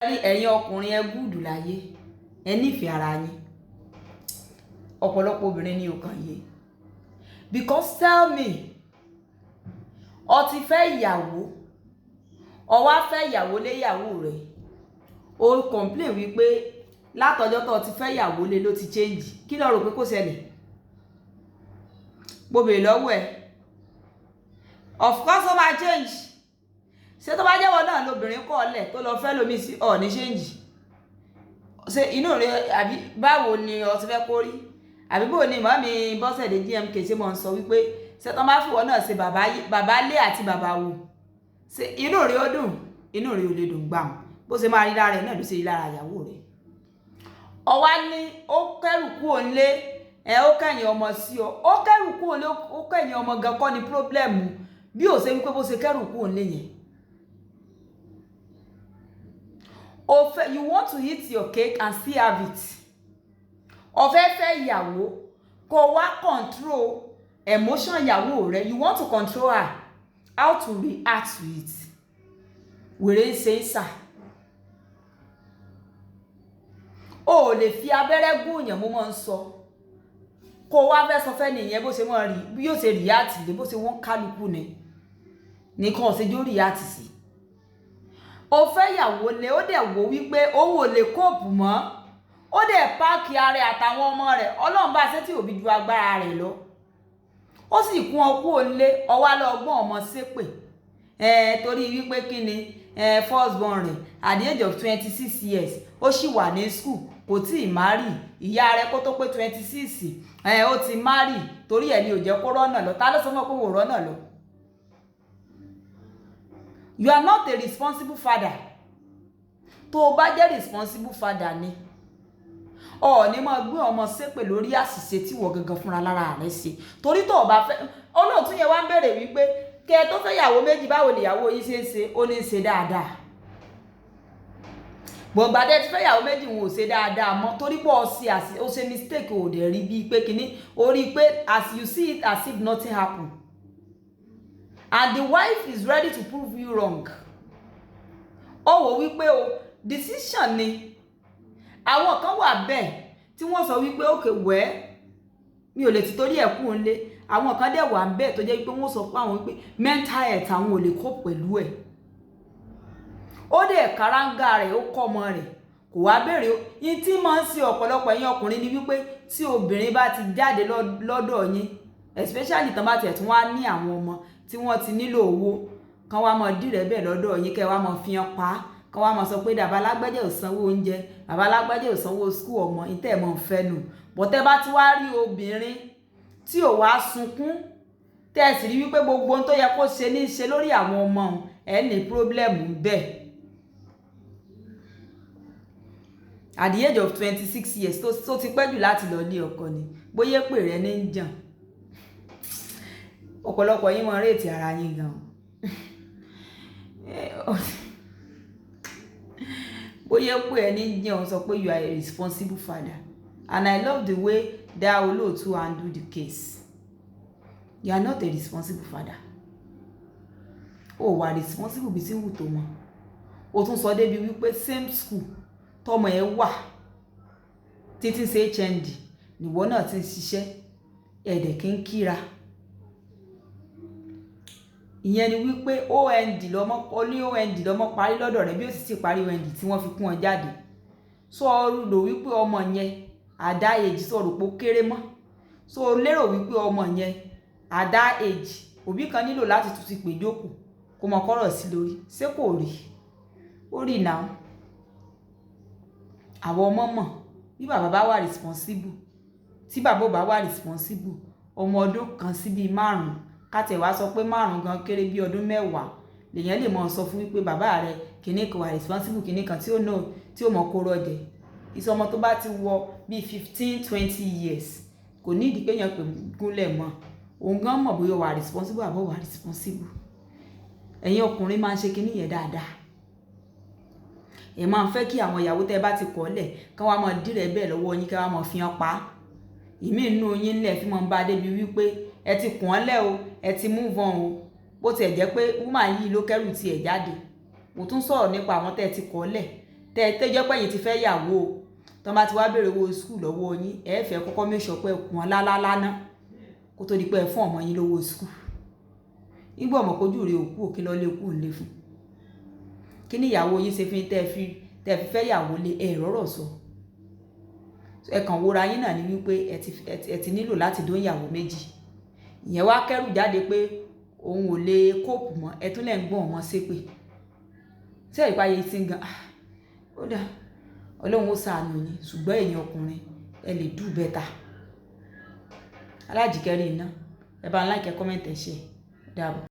ẹ̀yin ọkùnrin ẹ gúdù láyé ẹ nífẹ̀ẹ́ ara yín ọ̀pọ̀lọpọ̀ obìnrin ni ò kàn yé because tell me ó ti fẹ́ ìyàwó ó wá fẹ́ ìyàwó lé ìyàwó rẹ̀ ó complain wípé látọjọ́ tó ti fẹ́ ìyàwó lé ló ti change kí ló rò pé kó ṣẹlẹ̀ gbòbè lọ́wọ́ ẹ̀ of course ó máa change ṣé tó bá jẹ́wọ́ náà lóbìnrin kọ́ ọ̀lẹ̀ tó lọ fẹ́ lómi sí ọ̀ ní change ṣe inú rẹ̀ àbí báwo ni ó ti fẹ́ kó rí àbí bò ní mọ́mí Bọ́sẹ̀dé GMK ṣe mọ̀ ń sọ wípé ṣé tó bá fìwọ́ náà ṣe bàbá lé àti bàbá wò ṣe inú rẹ̀ ó dùn inú rẹ̀ ò lè dùn gbàm bó ṣe máa rí lára ẹ̀ náà ló ṣe rí lára ìyàwó rẹ̀ ọwá ní ó kẹ́rù kú òǹlé ó kẹ́yìn ọmọ sí ọ ó kẹ́rù kú òǹlé ó kẹ́yìn ọmọ gan kọ́ ni pírọ́blẹ́mù bí ò ṣe wípé bó ṣe kẹ́rù kú òǹlé yẹn you want to eat your cake and still have it ó fẹ́ fẹ́ ìyàwó kó wá control emotion ìyàwó rẹ you want to control her how to react to it wèrè ń ṣe ń sà o lè fi abẹ́rẹ́ gúnyàn mo máa ń sọ kó wá fẹ́ sọ fẹ́ nìyẹn bó ṣe wọ́n rí bí yóò ṣe react lé bó ṣe wọ́n kálukú ni nìkan ọ̀sẹ̀ jó react sí ó fẹ́ ìyàwó lé ó dẹ̀ wò wípé òun ò lè kóòpù mọ́ ó dẹ̀ páàkì ara ẹ̀ àtàwọn ọmọ rẹ̀ ọlọ́run bá ṣe tí òbí ju agbára rẹ̀ lọ ó sì kún ọkú òǹlé ọwá lọ́gbọ́n ọmọ ṣépè torí wípé kí ni first born rẹ̀ at the age of 26 years ó sì wà ní school kò tí ì márì ìyá rẹ̀ kó tó pé 26 ó ti márì torí ẹ̀ ni ò jẹ́ kó rọ́nà lọ ta ló sọ fún ọ pé wò rọ́nà lọ. You are not a responsible father. Tó o bá jẹ́ responsible father ni o ní máa gbé ọmọ ṣépè lórí àṣìṣe tí wọ́n gangan fúnra lára rẹ̀ ṣe torí tó o bá fẹ́ olóòtú yẹn wá ń béèrè wípé kí ẹ tó fẹ́ ìyàwó méjì báwo ni ìyàwó yín ṣe ń ṣe ó ní ń ṣe dáadáa gbọ̀ngbà dé ti fẹ́ ìyàwó méjì wọn ò ṣe dáadáa mọ́ torí pé ó ṣe mistake ò dẹ̀ rí bíi pé kínní ó rí i pé as you see it as if nothing happened and the wife is ready to prove you wrong ó wò wípé o decision ni àwọn kan wà bẹ́ẹ̀ tí wọ́n sọ wípé òkè wẹ́ mi ò lè ti torí ẹ̀kú ńlé àwọn kan dẹ̀ wà bẹ́ẹ̀ tó jẹ́ wípé wọ́n sọ pé àwọn wípé mental health àwọn ò lè kó pẹ̀lú ẹ̀ ó dẹ̀ karanga rẹ̀ ó kọ́ ọmọ rẹ̀ kò wá béèrè yín tí máa ń ṣe ọ̀pọ̀lọpọ̀ ẹ̀yin ọkùnrin ni wípé tí obìnrin bá ti jáde lọ́dọ̀ yín especially tán bá tiẹ̀ tún wá ní àwọn ọmọ tí wọ́n ti nílò owó kan wá mọ dìrẹ́ bẹ́ẹ̀ lọ́dọ̀ yín kẹ́ wá mọ fi hàn pa kan wá mọ sọ pé bàbá alágbẹ́jẹ́ ò sanwó oúnjẹ bàbá alágbẹ́jẹ́ ò sanwó skul ọmọ ìtẹ́ mọ̀ ń fẹ́ nù bọ́tẹ́ bá ti wá rí obìnrin tí ò wá sunkún tẹ́ ẹ sì rí wípé gbogbo ohun tó yẹ kó ṣe ní í ṣe lórí àwọn ọmọ ẹ̀ ní pírọ́blẹ́mù bẹ́ẹ̀ at the age of 26 years tó ti pẹ́ jù láti lọ ní ọkọ ni bóyá pè rẹ ní ń jàn ọ̀pọ̀lọpọ̀ yín mọ réètì ara yín gan bóyá pé ẹni jẹun sọ pé you are a responsible father and I love the way that olóòtú handle the case you are not a responsible father o wà responsible bí tí wù tó mọ o tún sọ débi wípé same school tọmọ ẹ wà títí ṣe HND níwọ náà ti ń ṣiṣẹ́ ẹ̀dẹ̀ kí ń kíra ìyẹn ni wípé OND lọmọ parí lọ́dọ̀ rẹ̀ bí ó sì ti parí OND tí wọ́n fi kún ọ jáde so lò wípé ọmọ yẹn àdá age sọ̀rọ̀ pé ó kéré mọ́ so lérò wípé ọmọ yẹn àdá age òbí kan nílò láti tún ti pè jókòó kó mọ kọ́rọ̀ sí lórí ṣé kò rí ó rí náà àwọn ọmọ mọ̀ bí bàbá bá wà responsible tí bàbá ò bá wà responsible ọmọ ọdún kan sí bíi 5 kátẹ̀ wá sọ pé 5 gan kéré bí ọdún 10 lèyàn lè mọ̀ sọ fún wípé bàbá rẹ̀ kìíní kan wà responsible kìíní kan tí ó mọ̀ kó rọ̀jẹ̀ ìsọmọ tó bá ti wọ bí 15-20 years kò ní ìdí pé yẹn pè gúnlẹ̀ mọ́ òun gan mọ̀ bóyá wà responsible àbọ̀ wà responsible ẹ̀yin ọkùnrin máa ń ṣe kíní yẹn dáadáa ẹ máa ń fẹ́ kí àwọn ìyàwó tẹ́ bá ti kọ́lẹ̀ kán wá máa dìrẹ̀ bẹ́ẹ̀ lọ́wọ́ yín kí wá máa fi hàn pa ìmí inú yín lẹ̀ fi máa ń bá débi wípé ẹ ti kùn ọ́ lẹ̀ o ẹ ti move on o bó tiẹ̀ jẹ́ pé woman yìí ló kẹ́rù tiẹ̀ jáde mo tún sọ̀rọ̀ nípa àwọn tẹ́ ti kọ́lẹ̀ tẹ́jọ́ pé yín ti fẹ́ yàwó tó bá ti wá béèrè owó skul lọ́wọ́ yín ẹ fẹ́ kọ́kọ́ make sure pé kún wọn lálálá ná kó tó di pé ẹ fún ọmọ yín lówó skul nígbà ọmọ kojú rẹ̀ òkú òkè lọ lé kú ńlé fún kí ni ìyàwó yín ṣe fi tẹ́ fi fẹ́ yàwó lé ẹ rọ́rọ̀ sọ ẹ kàn wòra yín náà ni wípé ẹ ti nílò láti dó ìyàwó méjì ìyẹn wá kẹ́rù jáde pé òun ò lè kóòpù mọ́ ẹ tún lẹ́ ń gbọ́n ọmọ ṣépè ṣé ìpáyé ti ń gan ó dà Ọlọ́run ó ṣàánú yín ṣùgbọ́n ẹ̀yin ọkùnrin ẹ lè do better alájìkẹ́rì iná ẹ bá ń like ẹ comment ẹ share dáàbò.